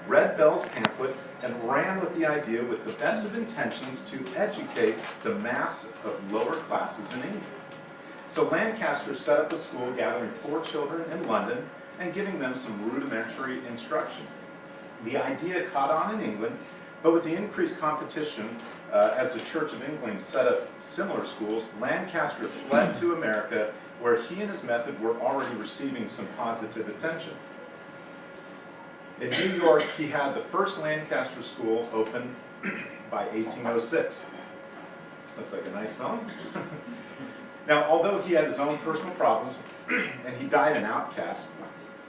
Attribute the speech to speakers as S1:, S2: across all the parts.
S1: read Bell's pamphlet and ran with the idea with the best of intentions to educate the mass of lower classes in England. So Lancaster set up a school gathering poor children in London and giving them some rudimentary instruction. The idea caught on in England, but with the increased competition, as the Church of England set up similar schools, Lancaster fled to America, where he and his method were already receiving some positive attention. In New York, he had the first Lancaster school open by 1806. Looks like a nice film. Now, although he had his own personal problems, and he died an outcast,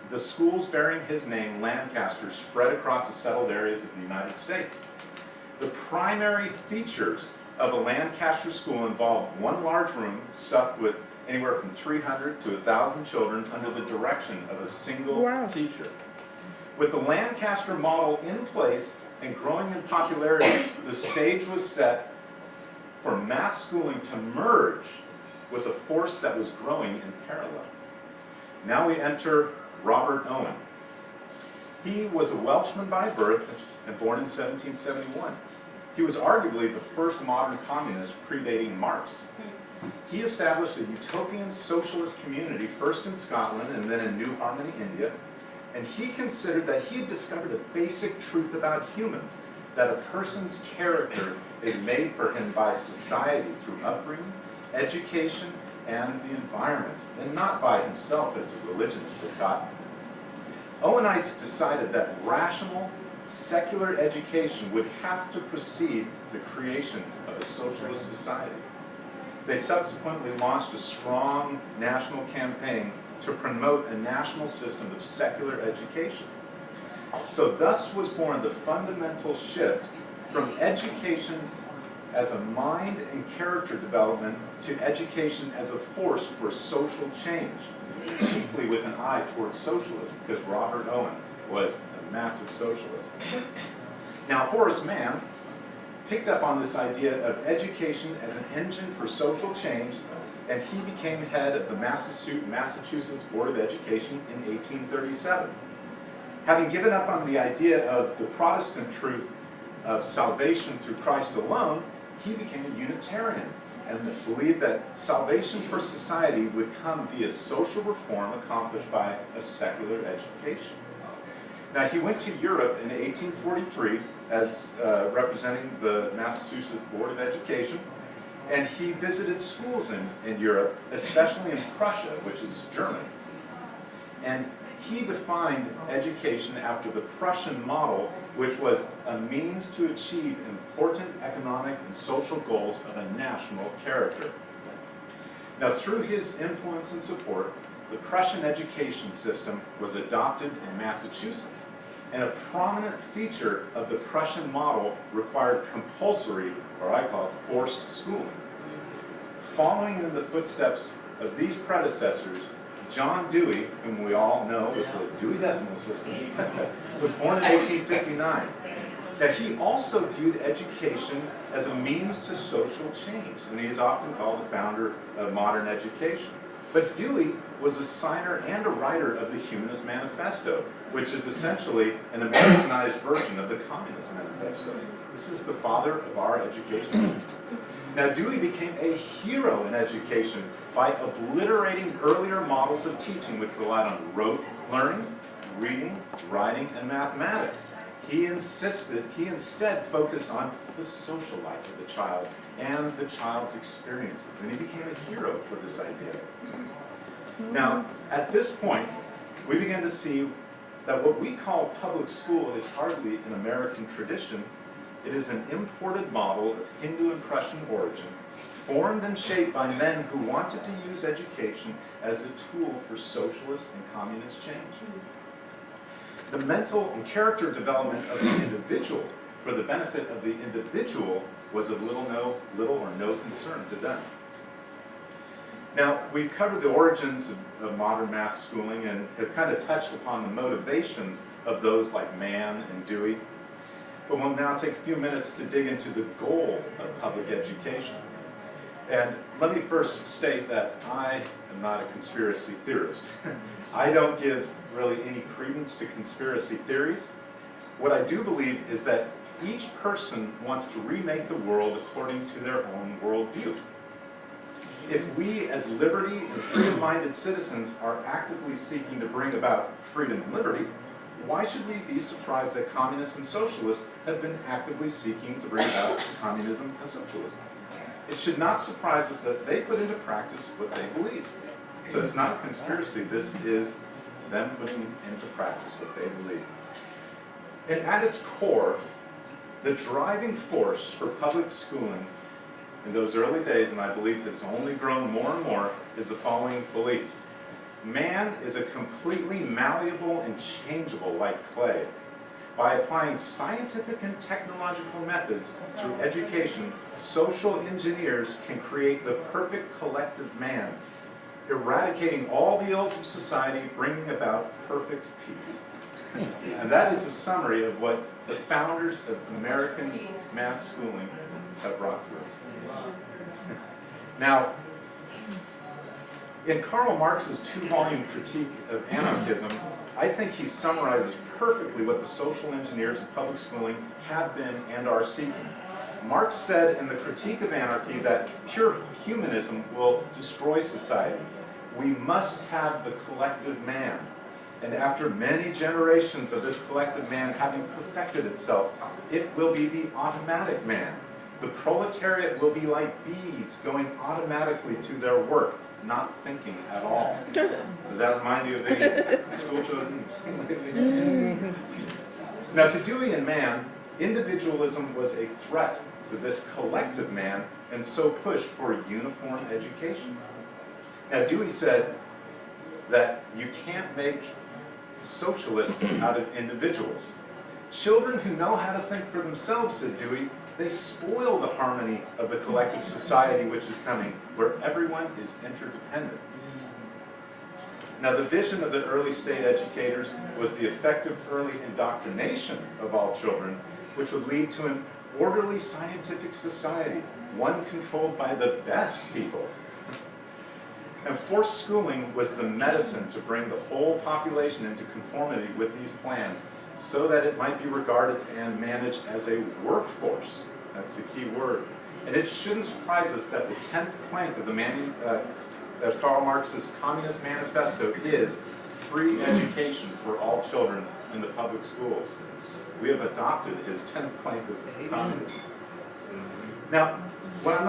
S1: the schools bearing his name, Lancaster, spread across the settled areas of the United States. The primary features of a Lancaster school involved one large room stuffed with anywhere from 300 to 1,000 children under the direction of a single teacher. With the Lancaster model in place and growing in popularity, the stage was set for mass schooling to merge with a force that was growing in parallel. Now we enter Robert Owen. He was a Welshman by birth and born in 1771. He was arguably the first modern communist predating Marx. He established a utopian socialist community first in Scotland and then in New Harmony, India, and he considered that he had discovered a basic truth about humans, that a person's character is made for him by society through upbringing, education, and the environment, and not by himself as the religionists had taught. Owenites decided that rational, secular education would have to precede the creation of a socialist society. They subsequently launched a strong national campaign to promote a national system of secular education. So thus was born the fundamental shift from education as a mind and character development to education as a force for social change, chiefly with an eye towards socialism, because Robert Owen was a massive socialist. Now, Horace Mann picked up on this idea of education as an engine for social change, and he became head of the Massachusetts Board of Education in 1837. Having given up on the idea of the Protestant truth of salvation through Christ alone, he became a Unitarian and believed that salvation for society would come via social reform accomplished by a secular education. Now, he went to Europe in 1843 as representing the Massachusetts Board of Education, and he visited schools in Europe, especially in Prussia, which is Germany. And he defined education after the Prussian model, which was a means to achieve important economic and social goals of a national character. Now, through his influence and support, the Prussian education system was adopted in Massachusetts, and a prominent feature of the Prussian model required compulsory, or I call it forced schooling. Following in the footsteps of these predecessors, John Dewey, whom we all know with the Dewey Decimal System, was born in 1859. Now, he also viewed education as a means to social change, and he is often called the founder of modern education. But Dewey was a signer and a writer of the Humanist Manifesto, which is essentially an Americanized version of the Communist Manifesto. This is the father of our education system. Now, Dewey became a hero in education by obliterating earlier models of teaching which relied on rote learning, reading, writing, and mathematics. He instead focused on the social life of the child and the child's experiences, and he became a hero for this idea. Now, at this point, we begin to see that what we call public school is hardly an American tradition. It is an imported model of Hindu and Prussian origin, formed and shaped by men who wanted to use education as a tool for socialist and communist change. The mental and character development of the individual for the benefit of the individual was of little or no concern to them. Now, we've covered the origins of modern mass schooling and have kind of touched upon the motivations of those like Mann and Dewey. But we'll now take a few minutes to dig into the goal of public education. And let me first state that I am not a conspiracy theorist. I don't give really any credence to conspiracy theories. What I do believe is that each person wants to remake the world according to their own worldview. If we, as liberty and freedom-minded citizens, are actively seeking to bring about freedom and liberty, why should we be surprised that communists and socialists have been actively seeking to bring about communism and socialism? It should not surprise us that they put into practice what they believe. So it's not a conspiracy, this is them putting into practice what they believe. And at its core, the driving force for public schooling in those early days, and I believe has only grown more and more, is the following belief. Man is a completely malleable and changeable like clay. By applying scientific and technological methods through education, social engineers can create the perfect collective man, eradicating all the ills of society, bringing about perfect peace. And that is a summary of what the founders of American mass schooling have brought to us. Now, in Karl Marx's two-volume critique of anarchism, I think he summarizes perfectly what the social engineers of public schooling have been and are seeking. Marx said in the Critique of Anarchy that pure humanism will destroy society. We must have the collective man. And after many generations of this collective man having perfected itself, it will be the automatic man. The proletariat will be like bees going automatically to their work, not thinking at all. Does that remind you of any school children? Now, to Dewey and Mann, individualism was a threat to this collective man, and so pushed for uniform education. Now, Dewey said that you can't make socialists out of individuals. Children who know how to think for themselves, said Dewey, they spoil the harmony of the collective society which is coming, where everyone is interdependent. Now, the vision of the early state educators was the effective early indoctrination of all children, which would lead to an orderly scientific society, one controlled by the best people. And forced schooling was the medicine to bring the whole population into conformity with these plans, so that it might be regarded and managed as a workforce. That's the key word. And it shouldn't surprise us that the 10th plank of Karl Marx's Communist Manifesto is free education for all children in the public schools. We have adopted his 10th plank of communism. Now, what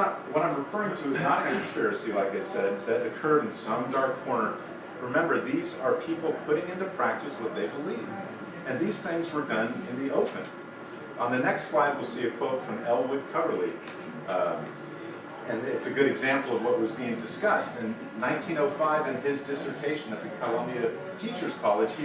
S1: I'm referring to is not a conspiracy, like I said, that occurred in some dark corner. Remember, these are people putting into practice what they believe. And these things were done in the open. On the next slide, we'll see a quote from Elwood Coverley. And it's a good example of what was being discussed. In 1905, in his dissertation at the Columbia Teachers College, he